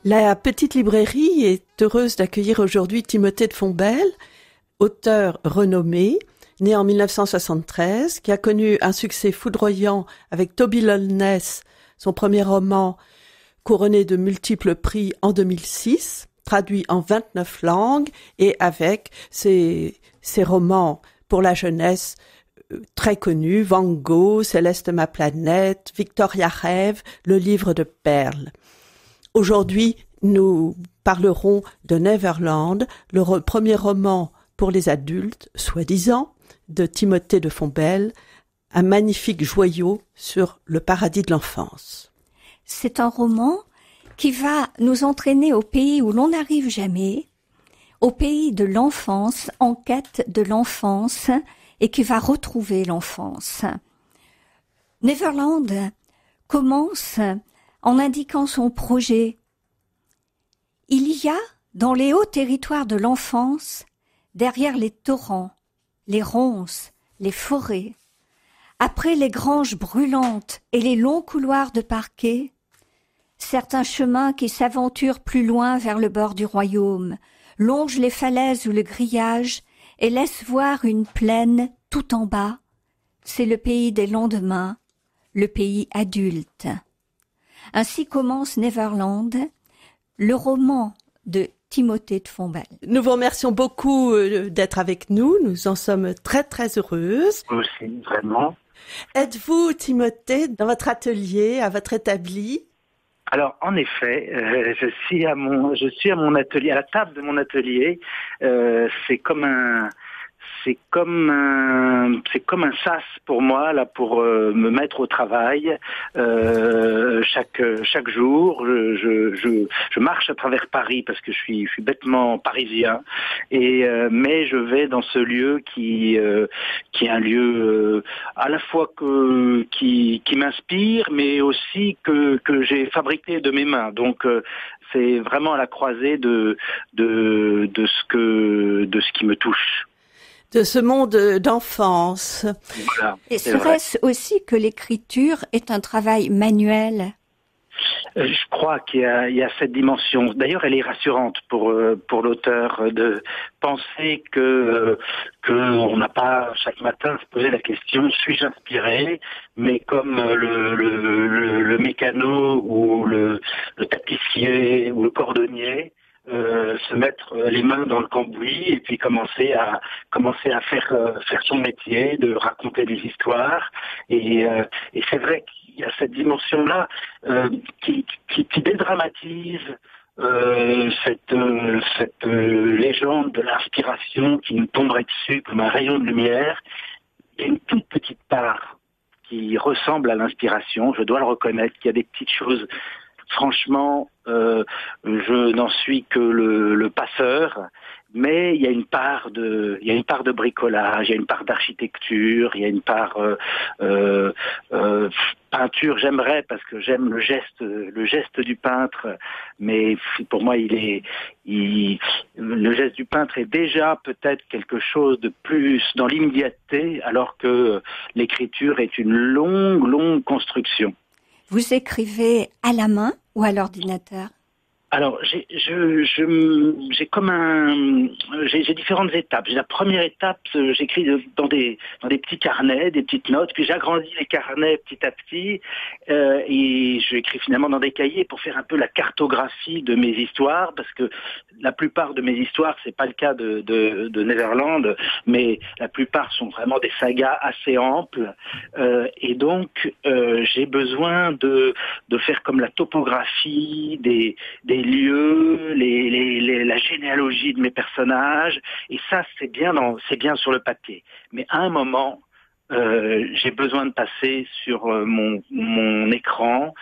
La petite librairie est heureuse d'accueillir aujourd'hui Timothée de Fontbelle, auteur renommé, né en 1973, qui a connu un succès foudroyant avec Toby Lowness, son premier roman couronné de multiples prix en 2006, traduit en 29 langues et avec ses romans pour la jeunesse très connus, Van Gogh, Céleste ma planète, Victoria Rêve, le livre de perles. Aujourd'hui, nous parlerons de Neverland, le premier roman pour les adultes, soi-disant, de Timothée de Fontbelle, un magnifique joyau sur le paradis de l'enfance. C'est un roman qui va nous entraîner au pays où l'on n'arrive jamais, au pays de l'enfance, en quête de l'enfance, et qui va retrouver l'enfance. Neverland commence en indiquant son projet. Il y a, dans les hauts territoires de l'enfance, derrière les torrents, les ronces, les forêts, après les granges brûlantes et les longs couloirs de parquet, certains chemins qui s'aventurent plus loin vers le bord du royaume, longent les falaises ou le grillage et laissent voir une plaine tout en bas. C'est le pays des lendemains, le pays adulte. Ainsi commence Neverland, le roman de Timothée de Fontbelle. Nous vous remercions beaucoup d'être avec nous. Nous en sommes très très heureuses. Aussi, vraiment. Êtes-vous, Timothée, dans votre atelier, à votre établi? Alors, en effet, je suis à mon atelier, à la table de mon atelier. C'est comme un sas pour moi là, pour me mettre au travail. Chaque jour, je marche à travers Paris parce que je suis bêtement parisien, mais je vais dans ce lieu qui est un lieu à la fois qui m'inspire, mais aussi que j'ai fabriqué de mes mains. Donc c'est vraiment à la croisée de ce qui me touche. De ce monde d'enfance. Voilà, et serait-ce aussi que l'écriture est un travail manuel? Je crois qu'il y a cette dimension. D'ailleurs, elle est rassurante pour l'auteur de penser que on n'a pas chaque matin se poser la question suis-je inspiré, mais comme le mécano ou le tapissier ou le cordonnier. Se mettre les mains dans le cambouis et puis commencer à faire son métier, de raconter des histoires et c'est vrai qu'il y a cette dimension là qui dédramatise cette légende de l'inspiration qui nous tomberait dessus comme un rayon de lumière. Il y a une toute petite part qui ressemble à l'inspiration, je dois le reconnaître, qu'il y a des petites choses. Franchement, je n'en suis que le passeur, mais il y a une part de bricolage, il y a une part d'architecture, il y a une part peinture. J'aimerais parce que j'aime le geste du peintre, mais pour moi le geste du peintre est déjà peut-être quelque chose de plus dans l'immédiateté, alors que l'écriture est une longue construction. Vous écrivez à la main ou à l'ordinateur? Alors, j'ai différentes étapes. La première étape, j'écris dans des petits carnets, des petites notes, puis j'agrandis les carnets petit à petit, et j'écris finalement dans des cahiers pour faire un peu la cartographie de mes histoires, parce que la plupart de mes histoires, c'est pas le cas de Neverland, mais la plupart sont vraiment des sagas assez amples, et donc j'ai besoin de faire comme la topographie des lieux, la généalogie de mes personnages, et ça c'est bien sur le papier. Mais à un moment, j'ai besoin de passer sur mon écran,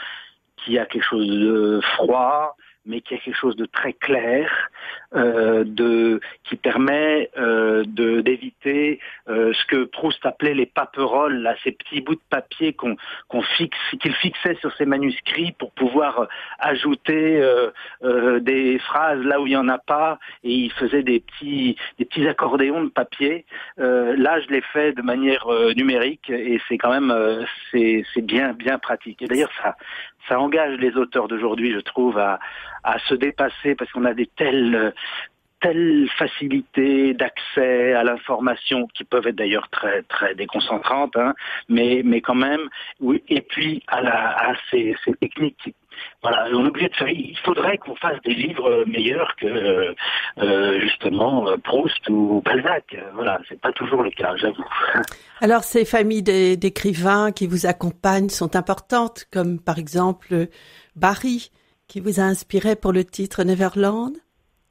qui a quelque chose de froid, mais qui a quelque chose de très clair, qui permet d'éviter ce que Proust appelait les paperoles, là, ces petits bouts de papier qu'il fixait sur ses manuscrits pour pouvoir ajouter des phrases là où il y en a pas, et il faisait des petits accordéons de papier. Là, je l'ai fait de manière numérique, et c'est quand même c'est bien pratique. Et d'ailleurs, ça engage les auteurs d'aujourd'hui, je trouve, à se dépasser parce qu'on a des telles facilités d'accès à l'information qui peuvent être d'ailleurs très très déconcentrantes, hein, mais quand même, oui. Et puis à ces techniques. Voilà, on est obligé de faire. Il faudrait qu'on fasse des livres meilleurs que justement Proust ou Balzac. Voilà, c'est pas toujours le cas, j'avoue. Alors, ces familles d'écrivains qui vous accompagnent sont importantes, comme par exemple Barry, qui vous a inspiré pour le titre Neverland.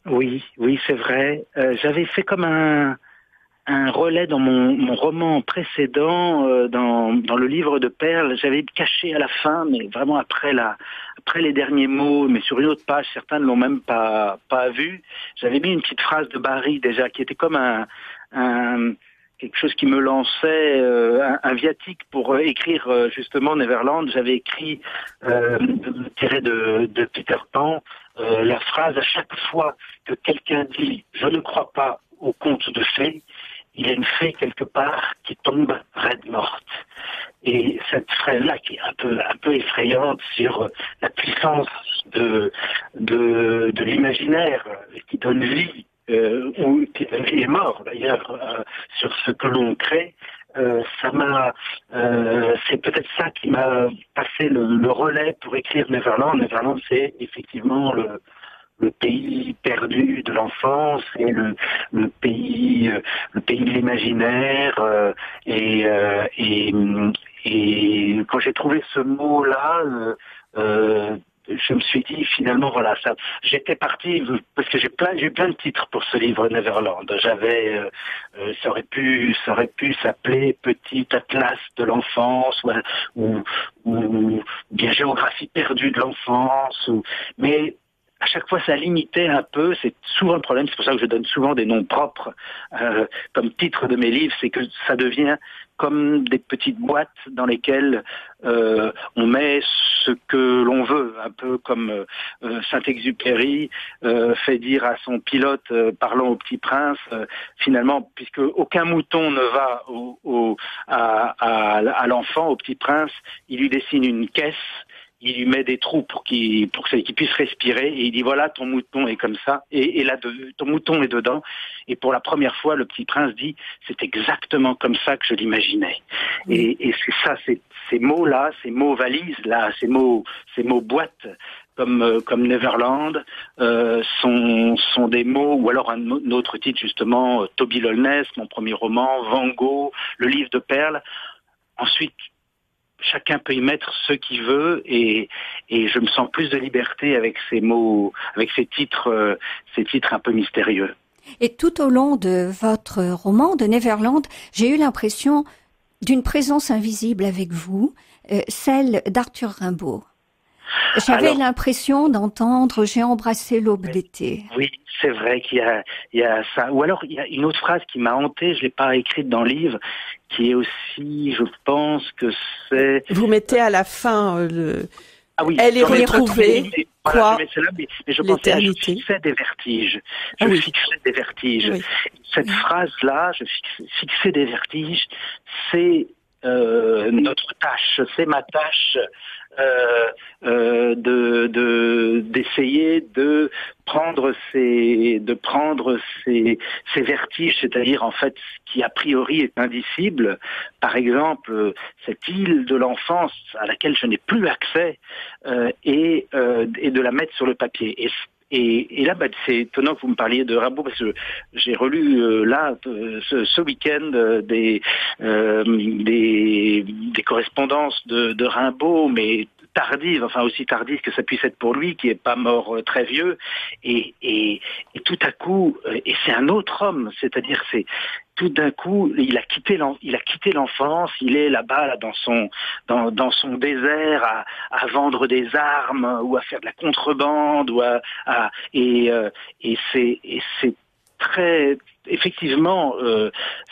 Oui, c'est vrai. J'avais fait comme un relais dans mon roman précédent, dans le livre de Perles. J'avais caché à la fin, mais vraiment après les derniers mots, mais sur une autre page, certains ne l'ont même pas vu. J'avais mis une petite phrase de Barry déjà, qui était comme quelque chose qui me lançait, un viatique pour écrire justement Neverland. J'avais écrit, tiré de Peter Pan, la phrase: à chaque fois que quelqu'un dit « je ne crois pas au conte de fées », il y a une fée quelque part qui tombe raide morte. Et cette phrase-là, qui est un peu effrayante sur la puissance de l'imaginaire qui donne vie, ou qui donne vie et mort d'ailleurs, sur ce que l'on crée, c'est peut-être ça qui m'a passé le relais pour écrire Neverland. Neverland, c'est effectivement le pays perdu de l'enfance et le pays de l'imaginaire, et quand j'ai trouvé ce mot-là, je me suis dit finalement voilà, ça, j'étais parti parce que j'ai eu plein de titres pour ce livre Neverland. J'avais ça aurait pu s'appeler Petit Atlas de l'enfance, ou bien Géographie perdue de l'enfance, mais à chaque fois, ça limitait un peu. C'est souvent le problème. C'est pour ça que je donne souvent des noms propres comme titre de mes livres. C'est que ça devient comme des petites boîtes dans lesquelles on met ce que l'on veut. Un peu comme Saint-Exupéry fait dire à son pilote parlant au Petit Prince, finalement, puisque aucun mouton ne va à l'enfant, au Petit Prince, il lui dessine une caisse. Il lui met des trous pour qu'il puisse respirer, et il dit voilà, ton mouton est comme ça, et là ton mouton est dedans. Et pour la première fois, le Petit Prince dit c'est exactement comme ça que je l'imaginais. Et c'est ça, ces mots-là, ces mots valises là, ces mots boîtes comme Neverland sont des mots, ou alors un autre titre justement, Toby Lollness, mon premier roman, Van Gogh, le livre de Perles. Ensuite, chacun peut y mettre ce qu'il veut, et je me sens plus de liberté avec ces mots, avec ces titres un peu mystérieux. Et tout au long de votre roman de Neverland, j'ai eu l'impression d'une présence invisible avec vous, celle d'Arthur Rimbaud. J'avais l'impression d'entendre « J'ai embrassé l'aube d'été ». Oui, c'est vrai qu'il y a ça. Ou alors, il y a une autre phrase qui m'a hanté, je l'ai pas écrite dans le livre, qui est aussi, je pense que c'est... Vous mettez à la fin Ah oui, elle est retrouvée. Voilà, mais je pensais à « je fixais des vertiges ». Fixais des vertiges. Oui. Cette phrase-là, « je fixais des vertiges », c'est notre tâche, c'est ma tâche d'essayer de prendre ces vertiges, c'est-à-dire en fait ce qui a priori est indicible, par exemple cette île de l'enfance à laquelle je n'ai plus accès, et de la mettre sur le papier. Et là, c'est étonnant que vous me parliez de Rimbaud, parce que j'ai relu ce week-end des correspondances de Rimbaud, mais tardives, enfin aussi tardives que ça puisse être pour lui, qui est pas mort très vieux, et tout à coup, et c'est un autre homme, c'est-à-dire tout d'un coup, il a quitté l'enfance, il est là-bas dans son désert à vendre des armes ou à faire de la contrebande et c'est très effectivement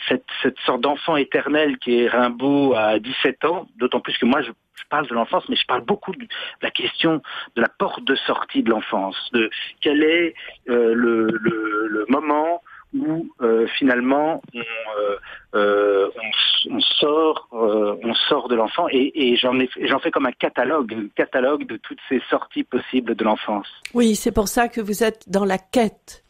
cette sorte d'enfant éternel qui est Rimbaud à 17 ans, d'autant plus que moi je parle de l'enfance, mais je parle beaucoup de la question de la porte de sortie de l'enfance, de quel est le moment où finalement on sort de l'enfant et j'en fais comme un catalogue de toutes ces sorties possibles de l'enfance. Oui, c'est pour ça que vous êtes dans la quête.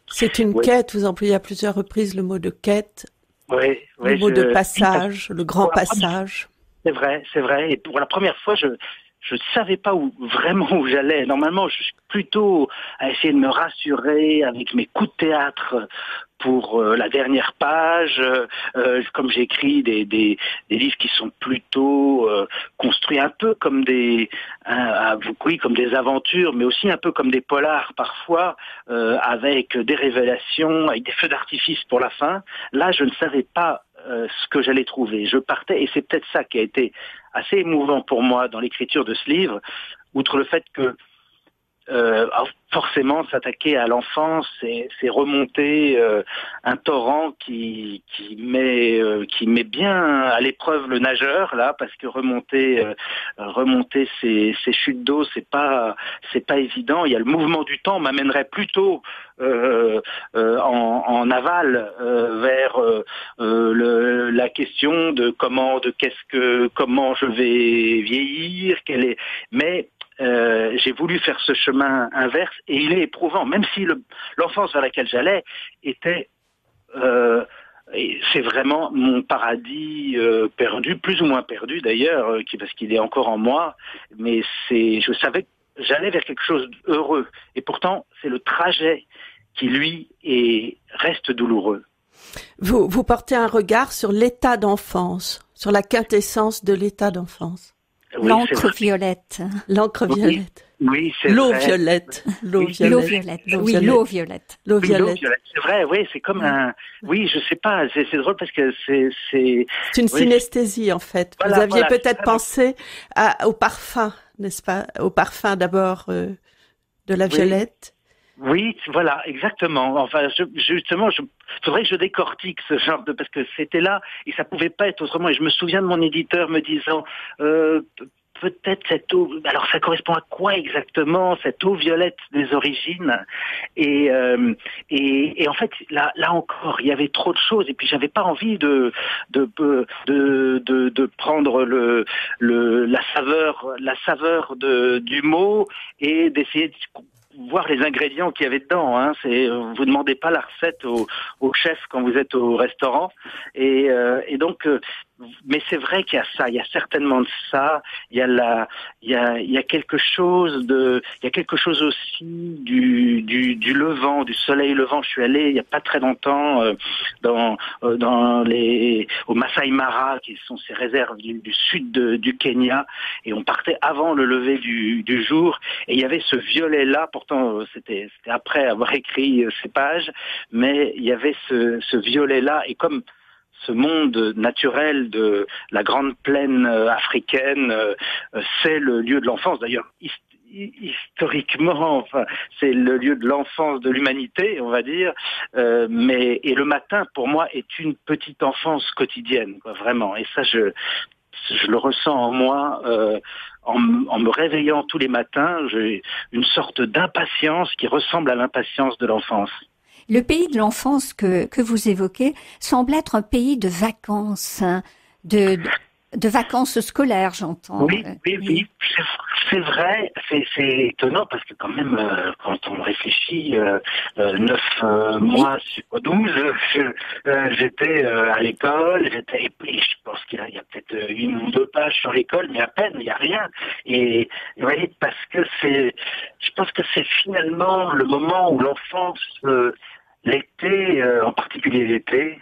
C'est une quête, vous employez à plusieurs reprises le mot de quête, le mot de passage, le grand passage. C'est vrai. Et pour la première fois, je ne savais pas vraiment où j'allais. Normalement, je suis plutôt à essayer de me rassurer avec mes coups de théâtre pour la dernière page, comme j'écris des livres qui sont plutôt construits un peu comme comme des aventures, mais aussi un peu comme des polars parfois, avec des révélations, avec des feux d'artifice pour la fin. Là, je ne savais pas ce que j'allais trouver. Je partais, et c'est peut-être ça qui a été assez émouvant pour moi dans l'écriture de ce livre, outre le fait que forcément s'attaquer à l'enfance, c'est remonter un torrent qui met bien à l'épreuve le nageur là, parce que remonter ces chutes d'eau, c'est pas évident. Il y a le mouvement du temps m'amènerait plutôt en aval vers la question de comment je vais vieillir, mais j'ai voulu faire ce chemin inverse et il est éprouvant, même si l'enfance vers laquelle j'allais était c'est vraiment mon paradis perdu, plus ou moins perdu d'ailleurs, parce qu'il est encore en moi, mais je savais que j'allais vers quelque chose d'heureux et pourtant c'est le trajet qui lui reste douloureux. Vous portez un regard sur l'état d'enfance, sur la quintessence de l'état d'enfance. Oui, l'encre violette. L'encre violette. Oui, c'est l'eau vrai. Violette. L'eau violette. L'eau violette. L'eau violette. C'est vrai, oui, c'est comme oui, je sais pas, c'est drôle parce que c'est une synesthésie, en fait. Vous aviez peut-être pensé au parfum, n'est-ce pas? Au parfum d'abord de la violette. Oui, voilà, exactement. Enfin, justement, faudrait que je décortique ce genre parce que c'était là et ça pouvait pas être autrement. Et je me souviens de mon éditeur me disant, peut-être cette eau. Alors, ça correspond à quoi exactement cette eau violette des origines? Et en fait, là encore, il y avait trop de choses. Et puis, j'avais pas envie de prendre la saveur du mot et d'essayer de voir les ingrédients qu'il y avait dedans. Hein. Vous demandez pas la recette au chef quand vous êtes au restaurant. Et donc, mais c'est vrai qu'il y a ça. Il y a certainement de ça. Il y a quelque chose aussi du levant, du soleil levant. Je suis allé il y a pas très longtemps au Masai Mara, qui sont ces réserves du sud du Kenya, et on partait avant le lever du jour. Et il y avait ce violet-là. Pourtant, c'était après avoir écrit ces pages, mais il y avait ce violet-là, et comme ce monde naturel de la grande plaine africaine, c'est le lieu de l'enfance. D'ailleurs, historiquement, enfin, c'est le lieu de l'enfance de l'humanité, on va dire. Et le matin, pour moi, est une petite enfance quotidienne, quoi, vraiment. Et ça, je le ressens en moi. En me réveillant tous les matins, j'ai une sorte d'impatience qui ressemble à l'impatience de l'enfance. Le pays de l'enfance que vous évoquez semble être un pays de vacances, de vacances scolaires, j'entends. Oui, c'est vrai, c'est étonnant parce que quand même, quand on réfléchit, 9 mois sur 12, j'étais à l'école, et je pense qu'il y a peut-être 1 ou 2 pages sur l'école, mais à peine, il n'y a rien. Et vous voyez, parce que je pense que c'est finalement le moment où l'enfance, l'été, en particulier l'été,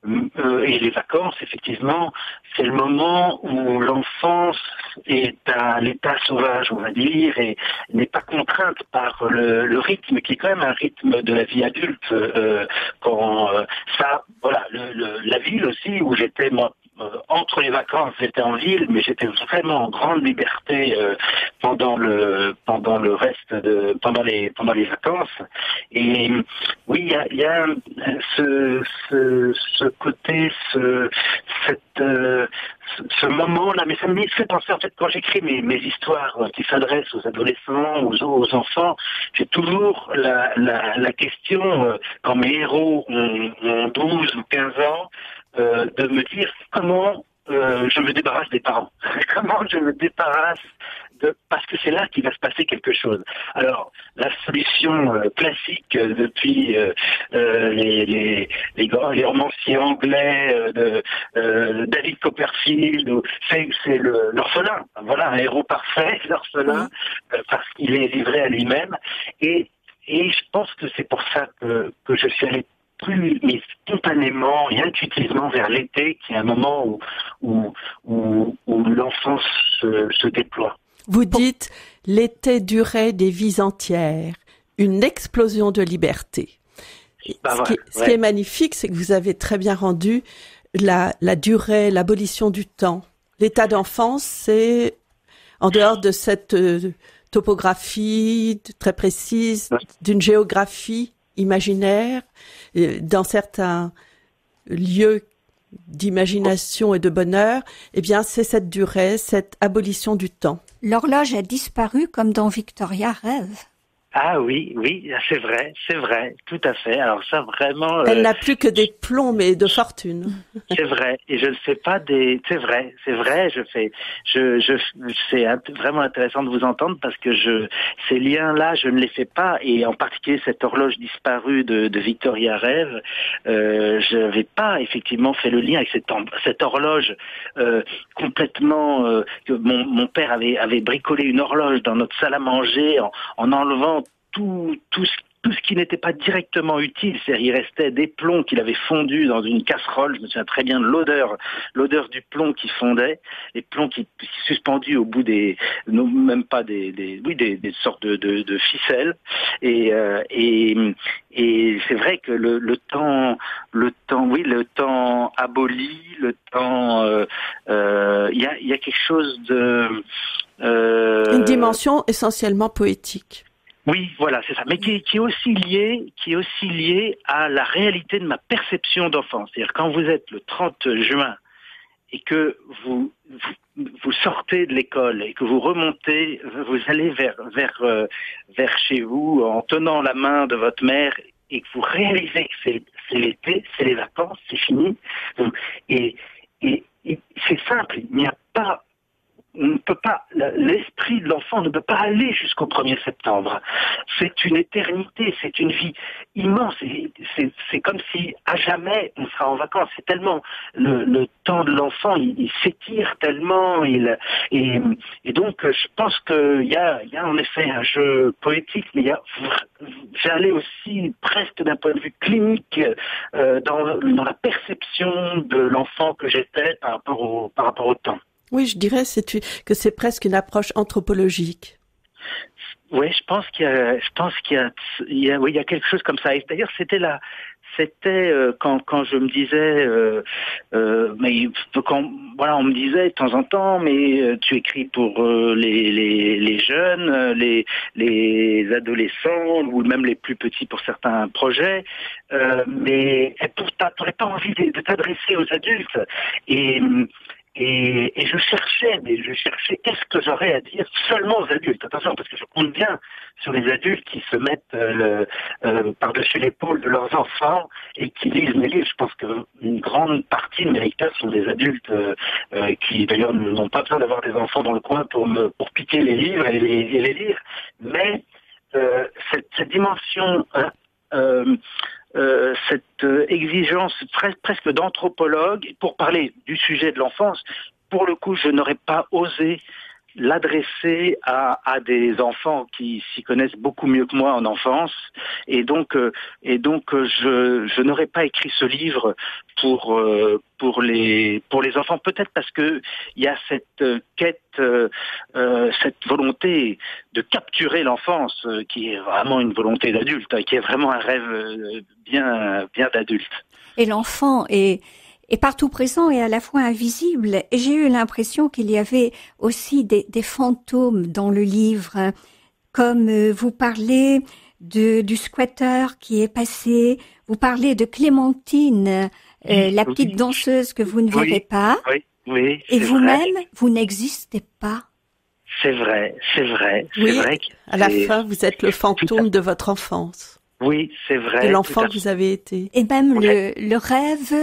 et les vacances, effectivement, c'est le moment où l'enfance est à l'état sauvage, on va dire, et n'est pas contrainte par le rythme, qui est quand même un rythme de la vie adulte. La ville aussi, où j'étais, moi, entre les vacances, j'étais en ville, mais j'étais vraiment en grande liberté pendant le pendant les vacances. Et oui, il y a ce côté, ce moment-là, mais ça me fait penser, en fait, quand j'écris mes histoires qui s'adressent aux adolescents, aux enfants, j'ai toujours la question, quand mes héros ont 12 ou 15 ans, de me dire comment je me débarrasse des parents. Comment je me débarrasse parce que c'est là qu'il va se passer quelque chose. Alors, la solution classique depuis les romanciers anglais de David Copperfield, c'est l'orphelin. Voilà, un héros parfait, l'orphelin, parce qu'il est livré à lui-même. Et je pense que c'est pour ça que je suis allé plus mais spontanément et intuitivement vers l'été, qui est un moment où l'enfance se déploie. Vous dites « l'été durait des vies entières, une explosion de liberté ». Ce qui est magnifique, c'est que vous avez très bien rendu la durée, l'abolition du temps. L'état d'enfance, c'est, en dehors de cette topographie très précise, d'une géographie imaginaire, dans certains lieux d'imagination et de bonheur, eh bien, c'est cette durée, cette abolition du temps. L'horloge a disparu comme dans Victoria Rêve. Ah oui, c'est vrai, tout à fait. Alors ça, vraiment... Elle n'a plus que des plombs, mais de fortune. C'est vrai, et je ne fais pas c'est vrai, c'est vraiment intéressant de vous entendre, parce que ces liens-là, je ne les fais pas, et en particulier cette horloge disparue de Victoria Rêve, je n'avais pas effectivement fait le lien avec cette horloge complètement, que mon père avait bricolé une horloge dans notre salle à manger en enlevant tout ce qui n'était pas directement utile. C'est-à-dire, il restait des plombs qu'il avait fondus dans une casserole. Je me souviens très bien de l'odeur du plomb qui fondait, les plombs qui suspendus au bout même pas des sortes de ficelles. Et c'est vrai que le temps aboli, le temps, il y a quelque chose de une dimension essentiellement poétique. Oui, voilà, c'est ça. Mais qui est aussi lié à la réalité de ma perception d'enfance. C'est-à-dire, quand vous êtes le 30 juin et que vous sortez de l'école et que vous remontez, vous allez vers chez vous en tenant la main de votre mère, et que vous réalisez que c'est l'été, c'est les vacances, c'est fini. Et c'est simple, il n'y a pas... On ne peut pas, l'esprit de l'enfant ne peut pas aller jusqu'au 1er septembre. C'est une éternité, c'est une vie immense. C'est comme si à jamais on sera en vacances. C'est tellement le temps de l'enfant, il s'étire tellement. Et donc je pense qu'il y a en effet un jeu poétique, mais j'allais aussi presque d'un point de vue clinique dans la perception de l'enfant que j'étais par rapport au temps. Oui, je dirais que c'est presque une approche anthropologique. Oui, je pense qu'il y a quelque chose comme ça. Et d'ailleurs, c'était quand je me disais, on me disait de temps en temps, mais tu écris pour les jeunes, les adolescents, ou même les plus petits pour certains projets, mais t'aurais pas envie de t'adresser aux adultes. Et je cherchais qu'est-ce que j'aurais à dire seulement aux adultes. Attention, parce que je compte bien sur les adultes qui se mettent par-dessus l'épaule de leurs enfants et qui lisent mes livres. Je pense qu'une grande partie de mes lecteurs sont des adultes qui d'ailleurs n'ont pas besoin d'avoir des enfants dans le coin pour piquer les livres et les lire. Mais cette dimension... cette exigence presque d'anthropologue pour parler du sujet de l'enfance. Pour le coup, je n'aurais pas osé l'adresser à des enfants qui s'y connaissent beaucoup mieux que moi en enfance, et donc je n'aurais pas écrit ce livre pour les enfants, peut-être parce que il y a cette quête, cette volonté de capturer l'enfance, qui est vraiment une volonté d'adulte, qui est vraiment un rêve bien d'adulte. Et l'enfant est est partout présent et à la fois invisible. Et j'ai eu l'impression qu'il y avait aussi des fantômes dans le livre, comme vous parlez du squatter qui est passé, vous parlez de Clémentine, la petite danseuse que vous ne verrez pas, oui, et vous-même, vous n'existez pas. C'est vrai. Oui, c'est vrai à la fin, vous êtes le fantôme de votre enfance. Oui, c'est vrai. De l'enfant que vous avez été. Et même le rêve,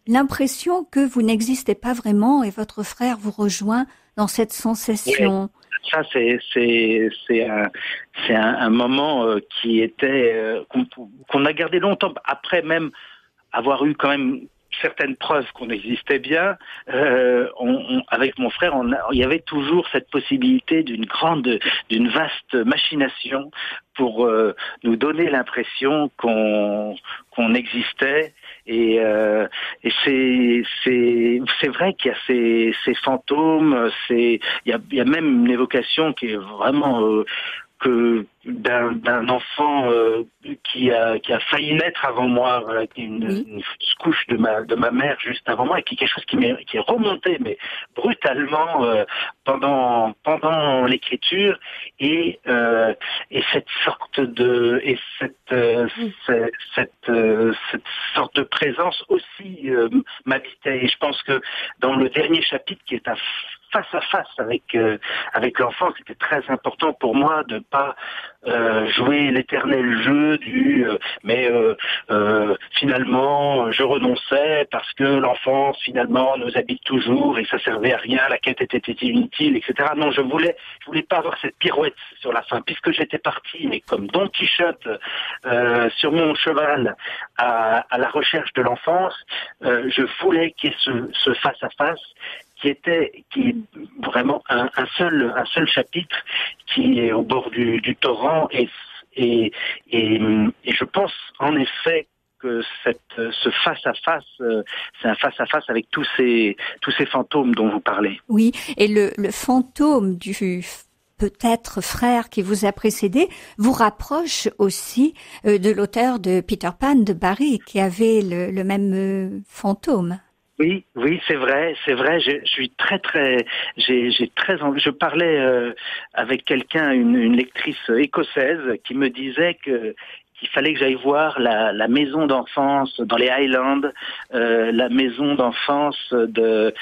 l'impression que vous n'existez pas vraiment et votre frère vous rejoint dans cette sensation. Oui. Ça, c'est un moment qui était qu'on a gardé longtemps après même avoir eu quand même certaines preuves qu'on existait bien. Avec mon frère, il y avait toujours cette possibilité d'une vaste machination pour nous donner l'impression qu'on existait. Et c'est vrai qu'il y a ces fantômes. Il y a même une évocation qui est vraiment que d'un enfant qui a failli naître avant moi, voilà, qui est une couche de ma mère juste avant moi, et qui est quelque chose qui est remonté mais brutalement pendant l'écriture, et cette sorte de cette sorte de présence aussi m'habitait. Et je pense que dans le dernier chapitre, qui est un face à face avec l'enfant, c'était très important pour moi de pas jouer l'éternel jeu mais finalement je renonçais parce que l'enfance finalement nous habite toujours et ça servait à rien, la quête était inutile, etc. Non, je voulais pas avoir cette pirouette sur la fin, puisque j'étais parti, mais comme Don Quichotte sur mon cheval à la recherche de l'enfance, je voulais qu'il y ait ce face à face qui est vraiment un seul chapitre qui est au bord du torrent, et je pense en effet que ce face à face, c'est un face à face avec tous ces fantômes dont vous parlez. Oui, et le fantôme du peut-être frère qui vous a précédé vous rapproche aussi de l'auteur de Peter Pan de Barrie, qui avait le même fantôme. Oui, c'est vrai. Je suis j'ai très envie. Je parlais avec quelqu'un, une lectrice écossaise, qui me disait qu'il fallait que j'aille voir la maison d'enfance dans les Highlands, la maison d'enfance de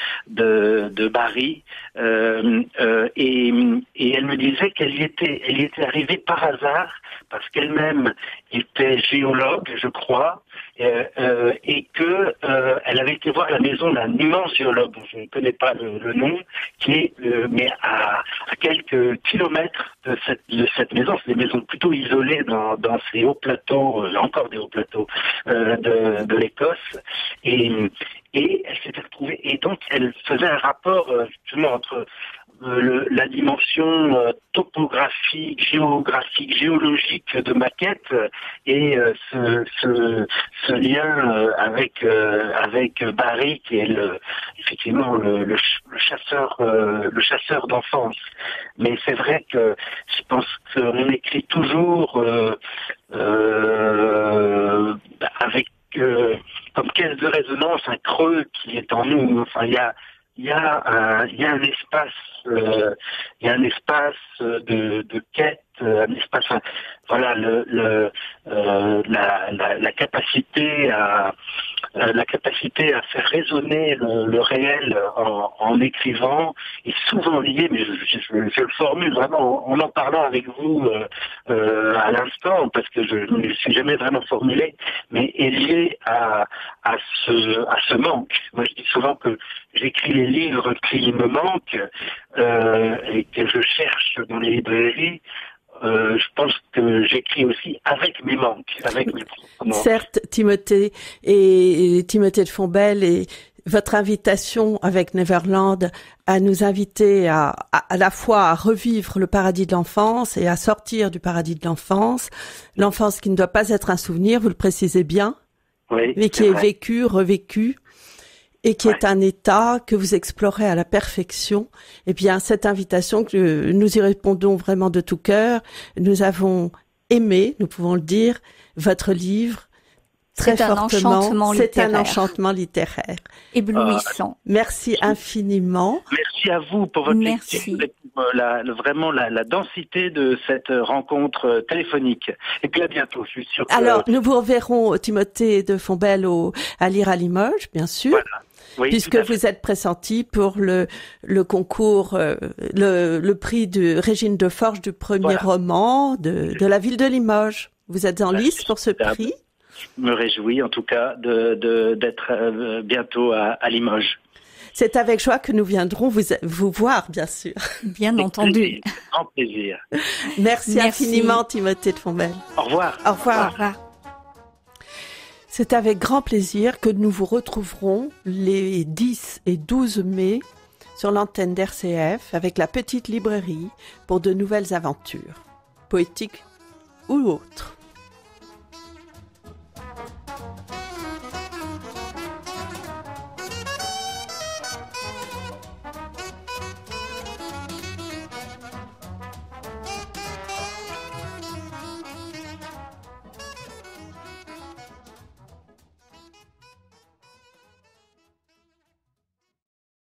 Barrie, et elle me disait qu'elle y était arrivée par hasard parce qu'elle-même était géologue, je crois, et que elle avait été voir la maison d'un immense géologue, je ne connais pas le nom, qui est mais à quelques kilomètres de cette maison. C'est des maisons plutôt isolées dans ces hauts plateaux, encore des hauts plateaux de l'Écosse, et elle s'était retrouvée, et donc elle faisait un rapport justement entre la dimension topographique, géographique, géologique de ma quête et ce lien avec Barrie, qui est effectivement le chasseur d'enfance. Mais c'est vrai que je pense qu'on écrit toujours avec comme caisse de résonance un creux qui est en nous. Enfin, il y a un espace, de quête, un espace, voilà, la capacité à faire résonner le réel en écrivant est souvent lié, mais je le formule vraiment en parlant avec vous à l'instant, parce que je ne le suis jamais vraiment formulé, mais est lié à ce manque. Moi, je dis souvent que j'écris les livres qui me manquent et que je cherche dans les librairies. Je pense que j'écris aussi avec mes manques, avec mes propres manques. Certes, Timothée de Fontbelle, et votre invitation avec Neverland à nous inviter à la fois à revivre le paradis de l'enfance et à sortir du paradis de l'enfance qui ne doit pas être un souvenir, vous le précisez bien, oui, mais qui est vécu, revécu, et qui est un état que vous explorez à la perfection. Eh bien, cette invitation, que nous y répondons vraiment de tout cœur. Nous avons aimé, nous pouvons le dire, votre livre. très C'est un fortement. enchantement C'est un littéraire. enchantement littéraire. Éblouissant. Merci infiniment. Merci à vous pour votre Merci. lecture, vraiment la densité de cette rencontre téléphonique. Et puis à bientôt, je suis sûr que... Alors, nous vous reverrons, Timothée de Fontbelle, à lire à Limoges, bien sûr. Voilà. Oui, Puisque tout à fait. vous êtes pressenti pour le concours, le prix de Régine de Forges du premier roman de la ville de Limoges. Vous êtes en lice pour ce prix? Je me réjouis en tout cas d'être bientôt à Limoges. C'est avec joie que nous viendrons vous voir, bien sûr. Bien Avec entendu. plaisir, grand plaisir. Merci infiniment, Timothée de Fontbelle. Au revoir. Au Au revoir. revoir. C'est avec grand plaisir que nous vous retrouverons les 10 et 12 mai sur l'antenne d'RCF avec la petite librairie pour de nouvelles aventures, poétiques ou autres.